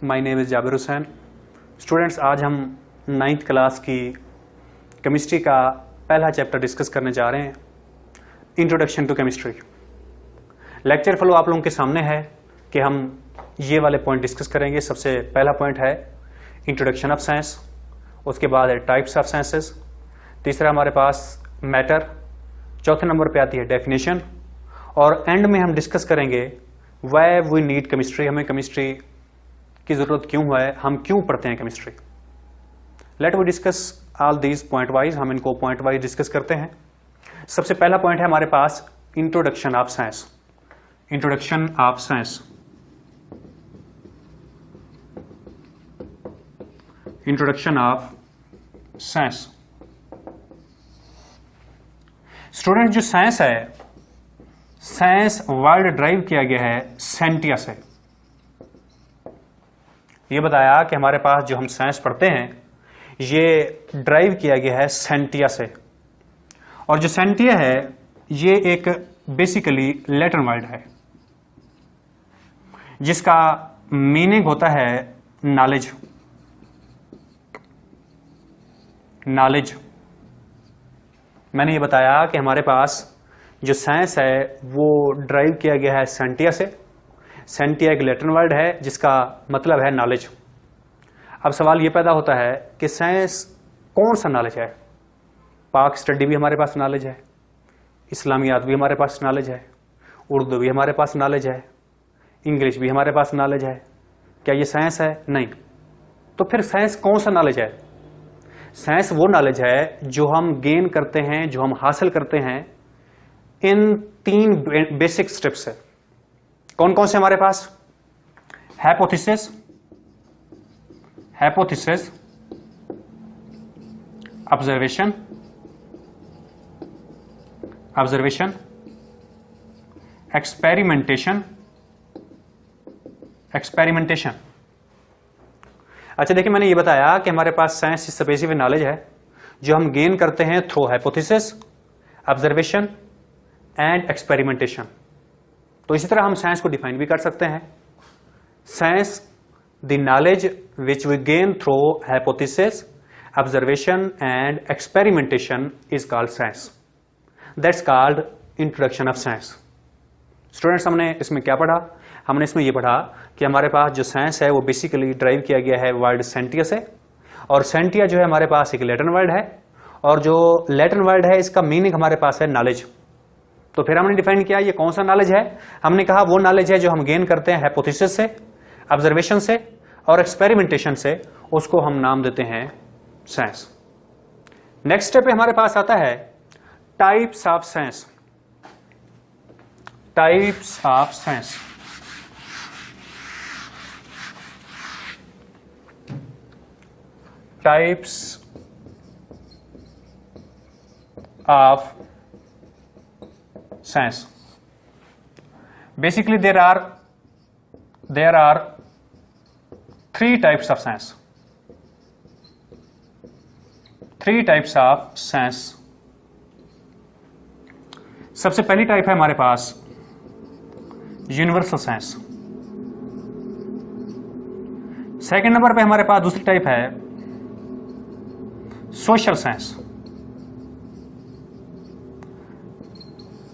My name is Jabir Hussain. Students, आज हम 9th class की केमिस्ट्री का पहला चैप्टर डिस्कस करने जा रहे हैं, introduction to chemistry. Lecture flow आप लोगों के सामने है कि हम ये वाले पॉइंट डिस्कस करेंगे। सबसे पहला पॉइंट है इंट्रोडक्शन ऑफ साइंस, उसके बाद है टाइप्स ऑफ साइंसेस, तीसरा हमारे पास मैटर, चौथे नंबर पे आती है डेफिनेशन, और एंड में हम डिस्कस करेंगे व्हाई वी नीड केमिस्ट्री, हमें केमिस्ट्री की जरूरत क्यों है, हम क्यों पढ़ते हैं chemistry. Let we discuss all these point wise, हम इनको पॉइंट वाइज डिस्कस करते हैं। सबसे पहला पॉइंट है हमारे पास introduction of science. Introduction of science, introduction of science. Student, जो साइंस है, साइंस वर्ड ड्राइव किया गया है सेंटिया से। ये बताया कि हमारे पास जो हम साइंस पढ़ते हैं ये ड्राइव किया गया है सेंटिया से, और जो सेंटिया है ये एक बेसिकली लैटिन वर्ड है जिसका मीनिंग होता है नॉलेज। नॉलेज, मैंने ये बताया कि हमारे पास जो साइंस है वो ड्राइव किया गया है सेंटिया से। सेंटिया एक लैटिन वर्ड है जिसका मतलब है नॉलेज। अब सवाल ये पैदा होता है कि साइंस कौन सा नॉलेज है। पाक स्टडी भी हमारे पास नॉलेज है, इस्लामियात भी हमारे पास नॉलेज है, उर्दू भी हमारे पास नॉलेज है, इंग्लिश भी हमारे पास नॉलेज है। क्या ये साइंस है? नहीं। तो फिर साइंस कौन सा नॉलेज है? साइंस वो नॉलेज है जो हम गेन करते हैं, जो हम हासिल करते हैं इन 3 बेसिक स्टेप्स से। कौन कौन से हमारे पास? Hypothesis, hypothesis, observation, observation, experimentation, experimentation. अच्छा देखिए, मैंने ये बताया कि हमारे पास साइंस स्पेसिफिक नॉलेज है जो हम गेन करते हैं through hypothesis, observation and experimentation. तो इसी तरह हम साइंस को डिफाइन भी कर सकते हैं। Science, the knowledge which we gain through hypothesis, observation and experimentation is called science. That's called introduction of science. Students, हमने इसमें क्या पढ़ा? हमने इसमें यह पढ़ा कि हमारे पास जो साइंस है वो बेसिकली ड्राइव किया गया है वर्ड सेंटिया से, और सेंटिया जो है हमारे पास एक लैटिन वर्ड है, और जो लैटिन वर्ड है इसका मीनिंग हमारे पास है नॉलेज। तो फिर हमने डिफाइन किया ये कौन सा नॉलेज है। हमने कहा वो नॉलेज है जो हम गेन करते हैं हाइपोथेसिस से, ऑब्जर्वेशन से और एक्सपेरिमेंटेशन से, उसको हम नाम देते हैं साइंस। नेक्स्ट स्टेप पे हमारे पास आता है types of science. Types of science, types of science. Basically there are 3 types of science. 3 types of science. सबसे पहली टाइप है हमारे पास यूनिवर्सल साइंस। सेकंड नंबर पे हमारे पास दूसरी टाइप है सोशल साइंस।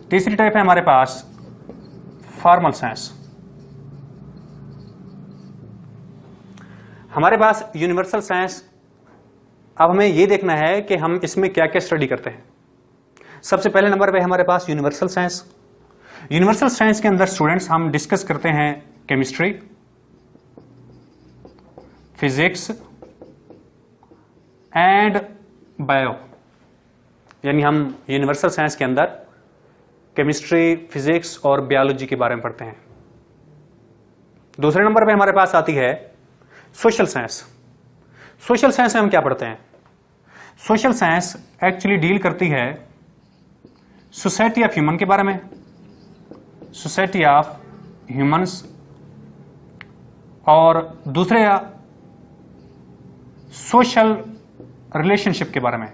तीसरी टाइप है हमारे पास फॉर्मल साइंस। हमारे पास यूनिवर्सल साइंस, अब हमें यह देखना है कि हम इसमें क्या क्या स्टडी करते हैं। सबसे पहले नंबर पे हमारे पास यूनिवर्सल साइंस। यूनिवर्सल साइंस के अंदर स्टूडेंट्स हम डिस्कस करते हैं केमिस्ट्री, फिजिक्स एंड बायो। यानी हम यूनिवर्सल साइंस के अंदर केमिस्ट्री, फिजिक्स और बायोलॉजी के बारे में पढ़ते हैं। दूसरे नंबर पे हमारे पास आती है सोशल साइंस। सोशल साइंस में हम क्या पढ़ते हैं? सोशल साइंस एक्चुअली डील करती है सोसाइटी ऑफ ह्यूमन के बारे में, सोसाइटी ऑफ ह्यूमंस, और दूसरे सोशल रिलेशनशिप के बारे में।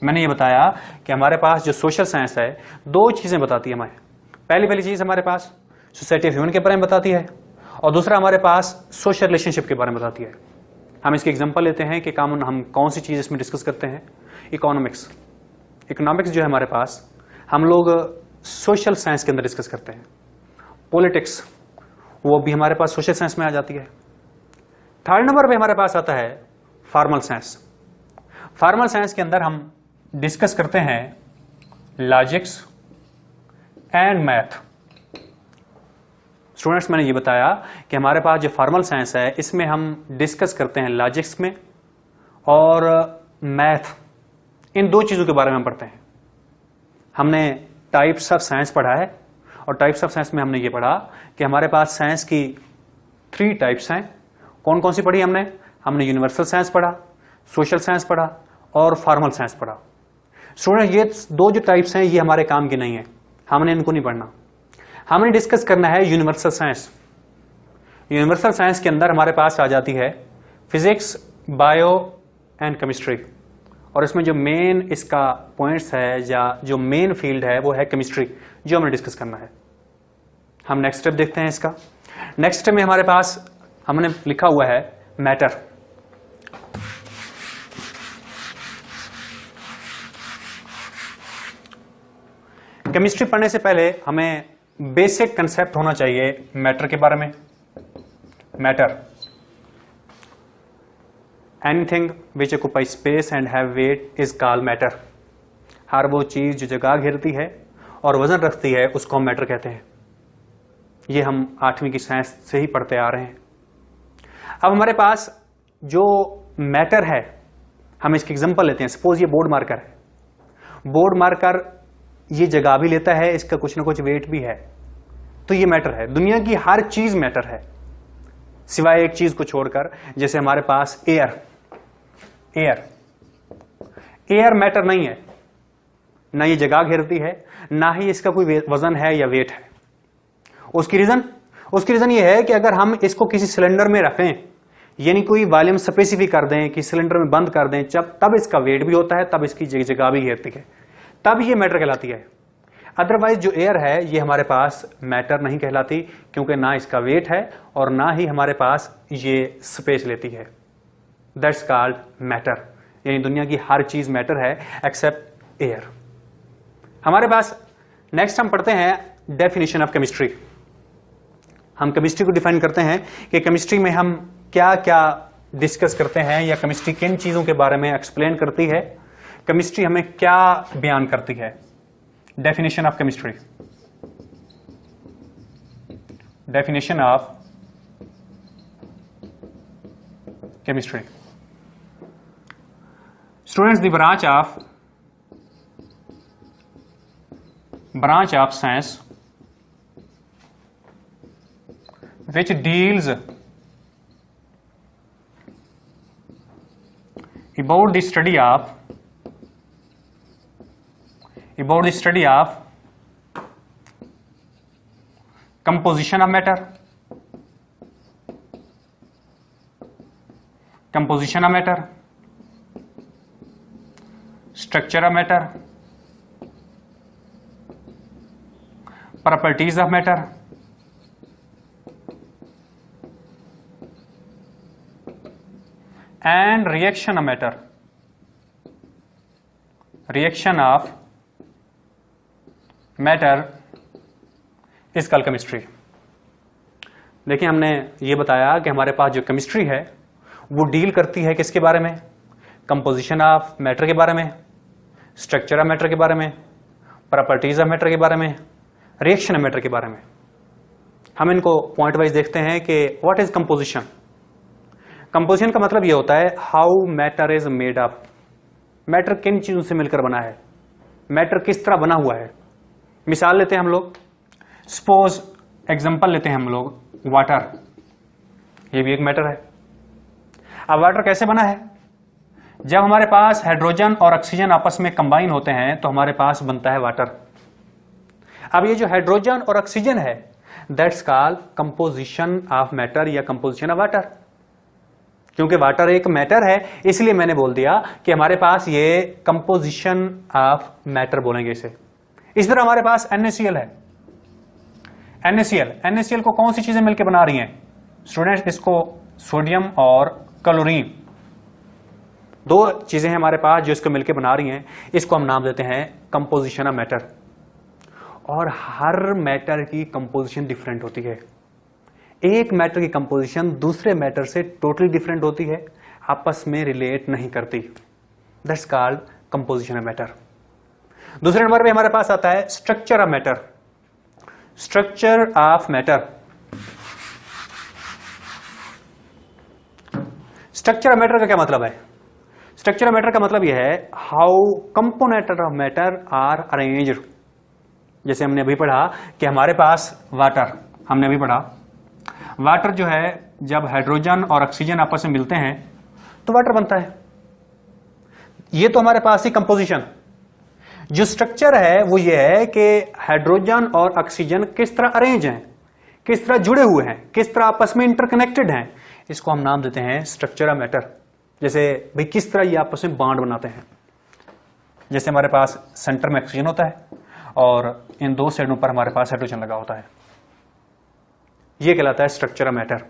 मैंने ये बताया कि हमारे पास जो सोशल साइंस है 2 चीजें बताती है हमें। पहली चीज हमारे पास सोसाइटी ऑफ ह्यूमन के बारे में बताती है, और दूसरा हमारे पास सोशल रिलेशनशिप के बारे में बताती है। हम इसकी एग्जांपल लेते हैं कि हम कौन सी चीज इसमें डिस्कस करते हैं। इकोनॉमिक्स, इकोनॉमिक्स जो है हमारे पास हम लोग सोशल साइंस के अंदर डिस्कस करते हैं। पॉलिटिक्स, वो भी हमारे पास सोशल साइंस में आ जाती है। थर्ड नंबर पे हमारे पास आता है फॉर्मल साइंस। फॉर्मल साइंस के अंदर हम डिस्कस करते हैं लॉजिक्स एंड मैथ। स्टूडेंट्स, मैंने ये बताया कि हमारे पास जो फॉर्मल साइंस है इसमें हम डिस्कस करते हैं लॉजिक्स में और मैथ, इन दो चीजों के बारे में हम पढ़ते हैं। हमने टाइप्स ऑफ साइंस पढ़ा है और टाइप्स ऑफ साइंस में हमने ये पढ़ा कि हमारे पास साइंस की 3 टाइप्स हैं। कौन कौन सी पढ़ी हमने? हमने यूनिवर्सल साइंस पढ़ा, सोशल साइंस पढ़ा और फॉर्मल साइंस पढ़ा। स्टूडेंट, ये 2 जो टाइप्स हैं ये हमारे काम की नहीं है, हमने इनको नहीं पढ़ना। हमने डिस्कस करना है यूनिवर्सल साइंस। यूनिवर्सल साइंस के अंदर हमारे पास आ जाती है फिजिक्स, बायो एंड केमिस्ट्री, और इसमें जो मेन इसका पॉइंट्स है या जो मेन फील्ड है वो है केमिस्ट्री, जो हमें डिस्कस करना है। हम नेक्स्ट स्टेप देखते हैं इसका। नेक्स्ट स्टेप में हमारे पास हमने लिखा हुआ है मैटर। केमिस्ट्री पढ़ने से पहले हमें बेसिक कंसेप्ट होना चाहिए मैटर के बारे में। Matter, anything which occupy space and have weight is called matter. हर वो चीज जो जगह घेरती है और वजन रखती है उसको हम मैटर कहते हैं। ये हम 8वीं की साइंस से ही पढ़ते आ रहे हैं। अब हमारे पास जो मैटर है, हम इसकी एग्जांपल लेते हैं। सपोज ये बोर्ड मार्कर है। बोर्ड मार्कर ये जगह भी लेता है, इसका कुछ ना कुछ वेट भी है, तो ये मैटर है। दुनिया की हर चीज मैटर है सिवाय एक चीज को छोड़कर, जैसे हमारे पास एयर। एयर मैटर नहीं है, ना ये जगह घेरती है, ना ही इसका कोई वजन है या वेट है। उसकी रीजन ये है कि अगर हम इसको किसी सिलेंडर में रखें, यानी कोई वॉल्यूम स्पेसिफिक कर दें कि सिलेंडर में बंद कर दें, तब इसका वेट भी होता है, तब इसकी जगह भी घेरती है, तब ये मैटर कहलाती है। अदरवाइज जो एयर है ये हमारे पास मैटर नहीं कहलाती, क्योंकि ना इसका वेट है और ना ही हमारे पास ये स्पेस लेती है। दैट्स कॉल्ड मैटर, यानी दुनिया की हर चीज मैटर है एक्सेप्ट एयर। हमारे पास नेक्स्ट हम पढ़ते हैं डेफिनेशन ऑफ केमिस्ट्री। हम केमिस्ट्री को डिफाइन करते हैं कि केमिस्ट्री में हम क्या क्या डिस्कस करते हैं, या केमिस्ट्री किन चीजों के बारे में एक्सप्लेन करती है, केमिस्ट्री हमें क्या बयान करती है। Definition of chemistry. Definition of chemistry. Students, the branch of science which deals about the study of composition of matter, structure of matter, properties of matter, and reaction of matter. Reaction of matter is called chemistry. देखिए, हमने ये बताया कि हमारे पास जो chemistry है वो deal करती है किसके बारे में? कंपोजिशन ऑफ मैटर के बारे में, स्ट्रक्चर ऑफ मैटर के बारे में, प्रॉपर्टीज ऑफ मैटर के बारे में, रिएक्शन ऑफ मैटर के बारे में। हम इनको पॉइंट वाइज देखते हैं कि व्हाट इज कंपोजिशन। कंपोजिशन का मतलब ये होता है how matter is made up. Matter किन चीजों से मिलकर बना है, मैटर किस तरह बना हुआ है। मिसाल लेते हैं हम लोग, सपोज एग्जांपल लेते हैं हम लोग, वाटर। ये भी एक मैटर है। अब वाटर कैसे बना है? जब हमारे पास हाइड्रोजन और ऑक्सीजन आपस में कंबाइन होते हैं तो हमारे पास बनता है वाटर। अब ये जो हाइड्रोजन और ऑक्सीजन है, that's called composition of matter या कंपोजिशन ऑफ वाटर। क्योंकि वाटर एक मैटर है, इसलिए मैंने बोल दिया कि हमारे पास ये कंपोजिशन ऑफ मैटर बोलेंगे इसे। इस तरह हमारे पास NaCl है। NaCl को कौन सी चीजें मिलकर बना रही हैं? स्टूडेंट्स इसको सोडियम और क्लोरीन दो चीजें हैं हमारे पास जो इसको मिलकर बना रही हैं, इसको हम नाम देते हैं कंपोजिशन ऑफ मैटर। और हर मैटर की कंपोजिशन डिफरेंट होती है। एक मैटर की कंपोजिशन दूसरे मैटर से टोटली डिफरेंट होती है, आपस में रिलेट नहीं करती। That's called composition of matter. दूसरे नंबर पे हमारे पास आता है structure of matter. Structure of matter, structure of matter का क्या मतलब है? स्ट्रक्चर ऑफ मैटर का मतलब यह है how component of matter are arranged. जैसे हमने अभी पढ़ा कि हमारे पास वाटर, हमने अभी पढ़ा वाटर जो है जब हाइड्रोजन और ऑक्सीजन आपस में मिलते हैं तो वाटर बनता है। ये तो हमारे पास ही कंपोजिशन। जो स्ट्रक्चर है वो ये है कि हाइड्रोजन और ऑक्सीजन किस तरह अरेंज हैं, किस तरह जुड़े हुए हैं, किस तरह आपस में इंटरकनेक्टेड हैं, इसको हम नाम देते हैं स्ट्रक्चर ऑफ मैटर। जैसे भाई किस तरह ये आपस में बॉन्ड बनाते हैं। जैसे हमारे पास सेंटर में ऑक्सीजन होता है और इन दो साइडों पर हमारे पास हाइड्रोजन लगा होता है, ये कहलाता है structure of matter.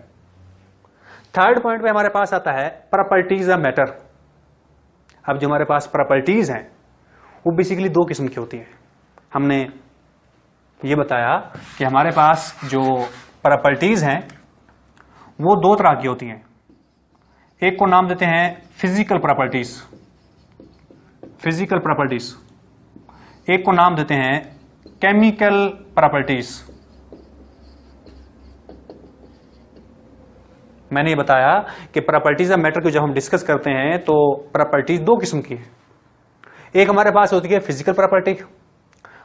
Third point पे हमारे पास आता है प्रॉपर्टीज ऑफ मैटर। अब जो हमारे पास प्रॉपर्टीज हैं वो बेसिकली दो किस्म की होती हैं। हमने ये बताया कि हमारे पास जो प्रॉपर्टीज हैं वो दो तरह की होती हैं। एक को नाम देते हैं फिजिकल प्रॉपर्टीज, फिजिकल प्रॉपर्टीज। एक को नाम देते हैं केमिकल प्रॉपर्टीज। मैंने ये बताया कि प्रॉपर्टीज ऑफ मैटर को जब हम डिस्कस करते हैं तो प्रॉपर्टीज दो किस्म की है। एक हमारे पास होती है फिजिकल प्रॉपर्टी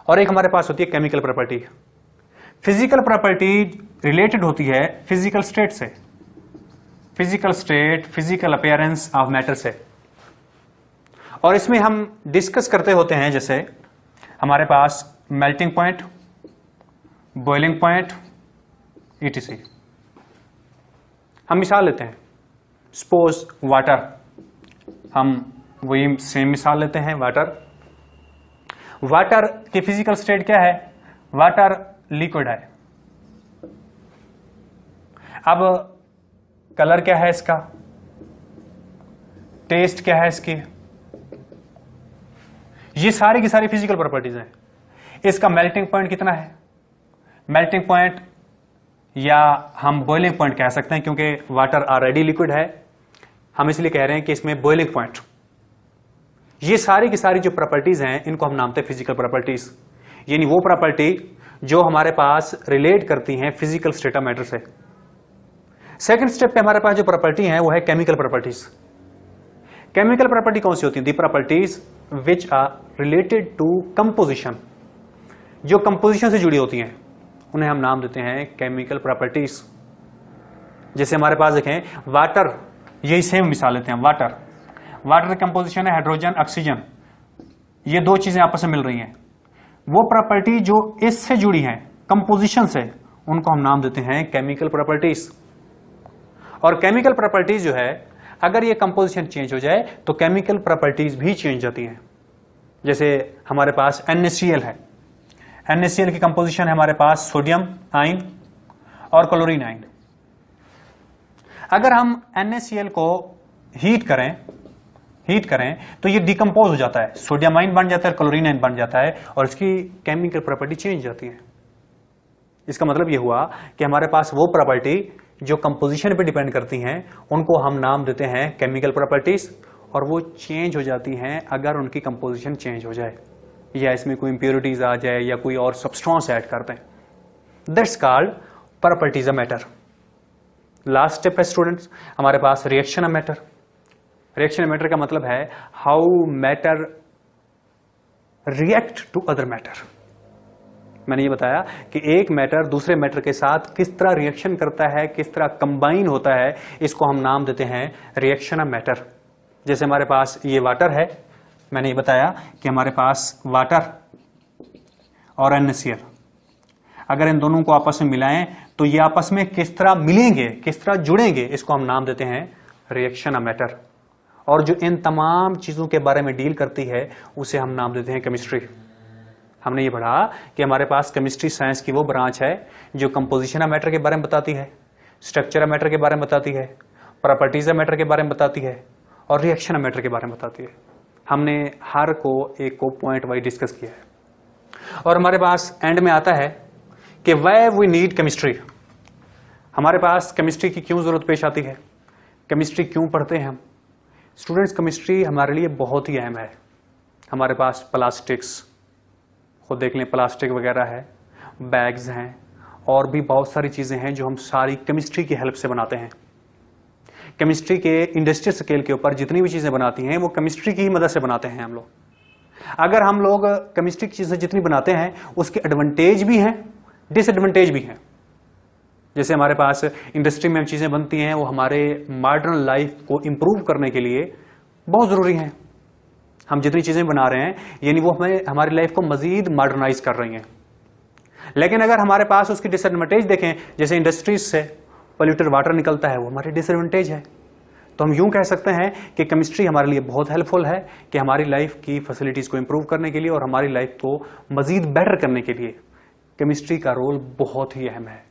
और एक हमारे पास होती है chemical property. Physical property related होती है फिजिकल स्टेट से, physical state, physical appearance of matter से। और इसमें हम डिस्कस करते होते हैं जैसे हमारे पास melting point, boiling point, ETC. हम मिसाल लेते हैं, सपोज वाटर, हम वही सेम मिसाल लेते हैं वाटर। वाटर की फिजिकल स्टेट क्या है? वाटर लिक्विड है। अब कलर क्या है इसका, टेस्ट क्या है इसकी, ये सारी की सारी फिजिकल प्रॉपर्टीज हैं। इसका मेल्टिंग पॉइंट कितना है? मेल्टिंग पॉइंट या हम बॉइलिंग पॉइंट कह सकते हैं क्योंकि वाटर ऑलरेडी लिक्विड है, हम इसलिए कह रहे हैं कि इसमें बॉइलिंग पॉइंट। ये सारी की सारी जो प्रॉपर्टीज हैं इनको हम नाम देते हैं फिजिकल प्रॉपर्टीज, यानी वो प्रॉपर्टी जो हमारे पास रिलेट करती हैं फिजिकल स्टेट ऑफ मैटर से। सेकंड स्टेप पे हमारे पास जो प्रॉपर्टी है वो है केमिकल प्रॉपर्टीज। केमिकल प्रॉपर्टी कौन सी होती है? The properties which are related to composition, जो कंपोजिशन से जुड़ी होती हैं उन्हें हम नाम देते हैं केमिकल प्रॉपर्टीज। जैसे हमारे पास देखें वाटर, यही सेम मिसाल लेते हैं। वाटर, वाटर कंपोजिशन है हाइड्रोजन ऑक्सीजन, ये दो चीजें आपस में मिल रही हैं। वो प्रॉपर्टी जो इससे जुड़ी हैं कंपोजिशन से, उनको हम नाम देते हैं केमिकल प्रॉपर्टीज। और केमिकल प्रॉपर्टीज जो है अगर ये कंपोजिशन चेंज हो जाए तो केमिकल प्रॉपर्टीज भी चेंज होती हैं। जैसे हमारे पास NaCl है, NaCl की कंपोजिशन है हमारे पास सोडियम आयन और क्लोरीन आयन। अगर हम NaCl को हीट करें तो ये डिकम्पोज हो जाता है, सोडियम आयन बन जाता है, क्लोरीन आयन बन जाता है और इसकी केमिकल प्रॉपर्टी चेंज हो जाती है। इसका मतलब ये हुआ कि हमारे पास वो प्रॉपर्टी जो कंपोजिशन पे डिपेंड करती हैं उनको हम नाम देते हैं केमिकल प्रॉपर्टीज, और वो चेंज हो जाती हैं अगर उनकी कंपोजिशन चेंज हो जाए या इसमें कोई इंप्योरिटीज आ जाए या कोई और सब्सटेंस ऐड करते हैं। That's called properties of matter. Last step है स्टूडेंट्स हमारे पास reaction of matter. Reaction of matter का मतलब है how matter react to other matter. मैंने ये बताया कि एक मैटर दूसरे मैटर के साथ किस तरह रिएक्शन करता है, किस तरह कंबाइन होता है, इसको हम नाम देते हैं रिएक्शन ऑफ मैटर। जैसे हमारे पास ये वाटर है, मैंने ये बताया कि हमारे पास वाटर और NaCl, अगर इन दोनों को आपस में मिलाएं तो ये आपस में किस तरह मिलेंगे, किस तरह जुड़ेंगे, इसको हम नाम देते हैं रिएक्शन ऑफ मैटर। और जो इन तमाम चीजों के बारे में डील करती है उसे हम नाम देते हैं केमिस्ट्री। हमने ये पढ़ा कि हमारे पास केमिस्ट्री साइंस की वो ब्रांच है जो कंपोजिशन ऑफ मैटर के बारे में बताती है, स्ट्रक्चर ऑफ मैटर के बारे में बताती है, प्रॉपर्टीज ऑफ मैटर के बारे में बताती है और रिएक्शन ऑफ मैटर के बारे में बताती है। हमने हर को एक को पॉइंट वाइज डिस्कस किया है। और हमारे पास एंड में आता है कि व्हाई वी नीड केमिस्ट्री। हमारे पास केमिस्ट्री की क्यों जरूरत पेश आती है, केमिस्ट्री क्यों पढ़ते हैं हम स्टूडेंट्स। केमिस्ट्री हमारे लिए बहुत ही अहम है। हमारे पास प्लास्टिक्स, खुद देख लें, प्लास्टिक वगैरह है, बैग्स हैं और भी बहुत सारी चीजें हैं जो हम सारी केमिस्ट्री की हेल्प से बनाते हैं। केमिस्ट्री के इंडस्ट्रियल स्केल के ऊपर जितनी भी चीजें बनाती हैं वो केमिस्ट्री की ही मदद से बनाते हैं हम लोग। अगर हम लोग केमिस्ट्री की चीजें जितनी बनाते हैं उसके एडवांटेज भी हैं, डिसएडवांटेज भी हैं। जैसे हमारे पास इंडस्ट्री में चीजें बनती हैं वो हमारे मॉडर्न लाइफ को इंप्रूव करने के लिए बहुत जरूरी हैं। हम जितनी चीजें बना रहे हैं यानी वो हमें हमारी लाइफ को मजीद मॉडर्नाइज कर रही हैं। लेकिन अगर हमारे पास उसकी डिसएडवांटेज देखें, जैसे इंडस्ट्रीज से पोल्यूटेड वाटर निकलता है, वो हमारी डिसएडवांटेज है। तो हम यूं कह सकते हैं कि केमिस्ट्री हमारे लिए बहुत हेल्पफुल है कि हमारी लाइफ की फैसिलिटीज को इंप्रूव करने के लिए और हमारी लाइफ को मजीद बेटर करने के लिए केमिस्ट्री का रोल बहुत ही अहम है।